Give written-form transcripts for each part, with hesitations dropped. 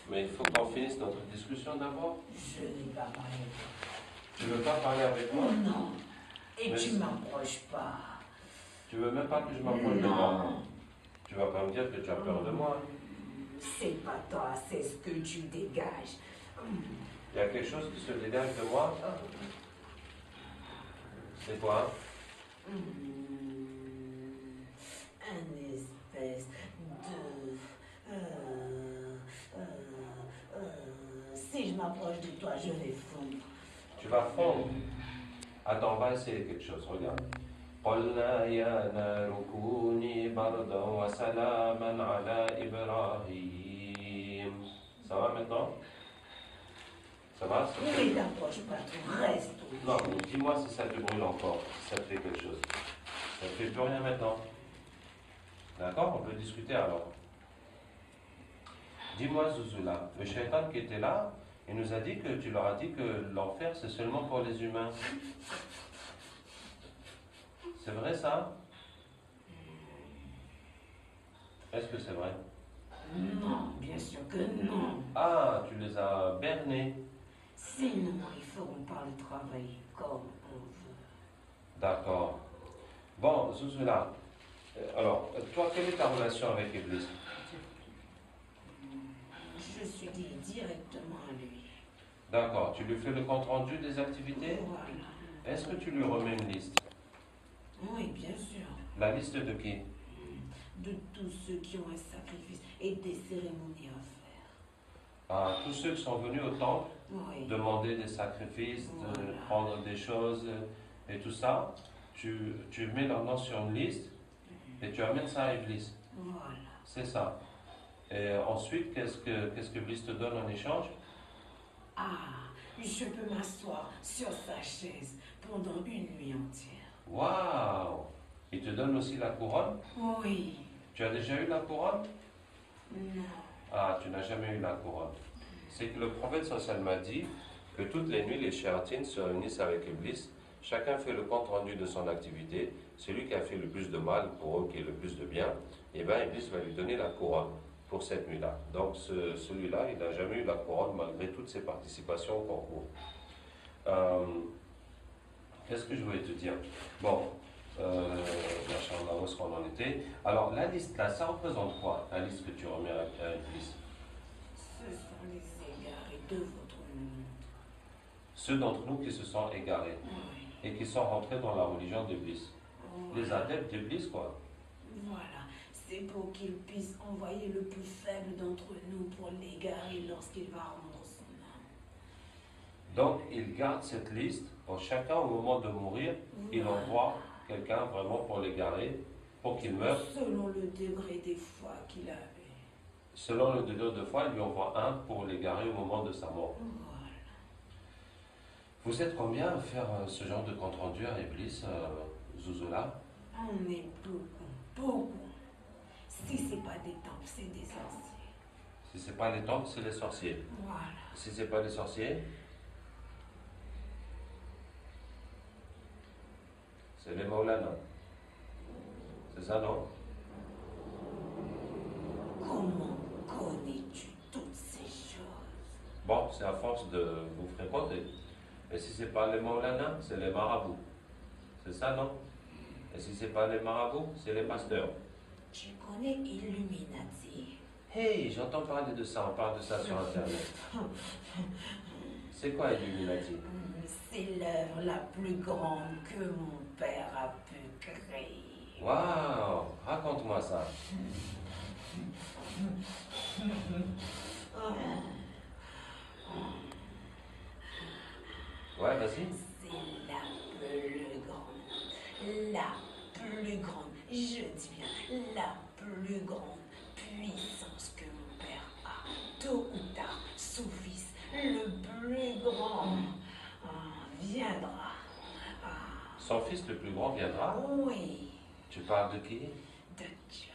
Mais il faut qu'on finisse notre discussion d'abord. Je n'ai pas parlé avec toi. Tu veux pas parler avec moi? Non. Et Mais tu m'approches pas. tu veux même pas que je m'approche de toi? Tu vas pas me dire que tu as peur de moi? C'est pas toi, c'est ce que tu dégages. Il y a quelque chose qui se dégage de moi? C'est quoi? Un espèce de... si je m'approche de toi, je vais fondre. Tu vas fondre. Attends, on va essayer quelque chose, regarde. قلنا يا نار كوني بردا وسلاما على إبراهيم. Ça va maintenant? Ça va? Oui, t'approche pas, tu restes. Non, mais dis-moi si ça te brûle encore, si ça te fait quelque chose. Ça te fait plus rien maintenant. D'accord? On peut discuter alors. Dis-moi, Zouzoula, le shaitan qui était là, il nous a dit que tu leur as dit que l'enfer c'est seulement pour les humains. C'est vrai ça? Est-ce que c'est vrai? Non, bien sûr que non. Ah, tu les as bernés. Sinon, ils feront pas le travail comme on veut. D'accord. Bon, Zouzoula, alors, toi, quelle est ta relation avec Iblis? Je suis liée directement à lui. D'accord, tu lui fais le compte rendu des activités? Voilà. Est-ce que tu lui remets une liste? Oui, bien sûr. La liste de qui? De tous ceux qui ont un sacrifice et des cérémonies à faire. Ah, tous ceux qui sont venus au temple, Oui. demander des sacrifices, de prendre des choses et tout ça, tu mets leur nom sur une liste et tu amènes ça à Iblis. Voilà. C'est ça. Et ensuite, qu'est-ce que Iblis te donne en échange? Ah, je peux m'asseoir sur sa chaise pendant une nuit entière. Waouh! Il te donne aussi la couronne? Oui. Tu as déjà eu la couronne? Non. Ah, tu n'as jamais eu la couronne. C'est que le prophète sallallahu m'a dit que toutes les nuits, les shéyatines se réunissent avec Iblis. Chacun fait le compte rendu de son activité. Celui qui a fait le plus de mal pour eux, qui est le plus de bien, et bien Iblis va lui donner la couronne pour cette nuit-là. Donc celui-là, il n'a jamais eu la couronne malgré toutes ses participations au concours. Qu'est-ce que je voulais te dire? Bon, machallah, où est-ce qu'on en était? Alors, la liste là, ça représente quoi, la liste que tu remets à Iblis? Ce sont les égarés de votre monde. Ceux d'entre nous qui se sont égarés et qui sont rentrés dans la religion d'Iblis. Les adeptes d'Iblis, quoi. Voilà, c'est pour qu'il puisse envoyer le plus faible d'entre nous pour l'égarer lorsqu'il va rendre son âme. Donc, il garde cette liste pour chacun au moment de mourir. Il envoie quelqu'un vraiment pour l'égarer, pour qu'il meure. Selon le degré des foi qu'il avait. Selon le degré de foi, il lui envoie un pour l'égarer au moment de sa mort. Voilà. Vous êtes combien à faire ce genre de compte rendu à Iblis, Zouzoula? On est beaucoup. Si c'est pas des temples, c'est des sorciers. Si c'est pas les temples, c'est les sorciers. Voilà. Si c'est pas les sorciers, c'est les Maulana. C'est ça, non? Comment connais-tu toutes ces choses? Bon, c'est à force de vous fréquenter. Et si c'est pas les Maulana, c'est les marabouts. C'est ça, non? Et si c'est pas les marabouts, c'est les pasteurs. Tu connais Illuminati? Hey, j'entends parler de ça, on parle de ça sur Internet. C'est quoi Illuminati? C'est l'œuvre la plus grande que mon père a pu créer. Waouh, raconte-moi ça. Ouais, vas-y. C'est la plus grande. La plus grande. Je dis bien, la plus grande puissance que mon père a. Tôt ou tard, son fils, le plus grand, viendra. Son fils le plus grand viendra? Oui. Tu parles de qui? Dajjal.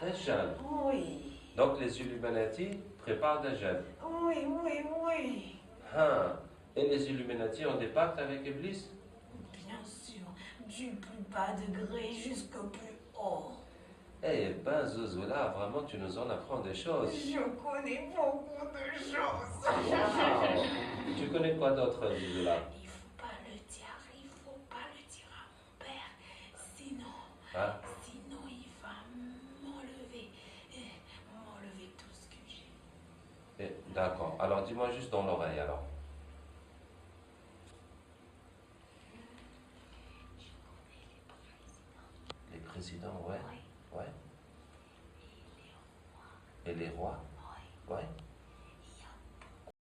Dajjal. Oui. Donc les Illuminati préparent Dajjal. Oui. Hein. Et les Illuminati ont des pactes avec Iblis? Bien sûr, du plus bas degré jusqu'au plus haut. Eh ben, Zozola, vraiment, tu nous en apprends des choses. Je connais beaucoup de choses. Wow. Tu connais quoi d'autre, Zozola? Il faut pas le dire, il faut pas le dire à mon père. Sinon, Hein? sinon il va m'enlever tout ce que j'ai. D'accord. Alors, dis-moi juste dans l'oreille, alors. Je connais les présidents. Les présidents, ouais. Oui. Ouais. Et les rois. Et les rois? Oui. Ouais.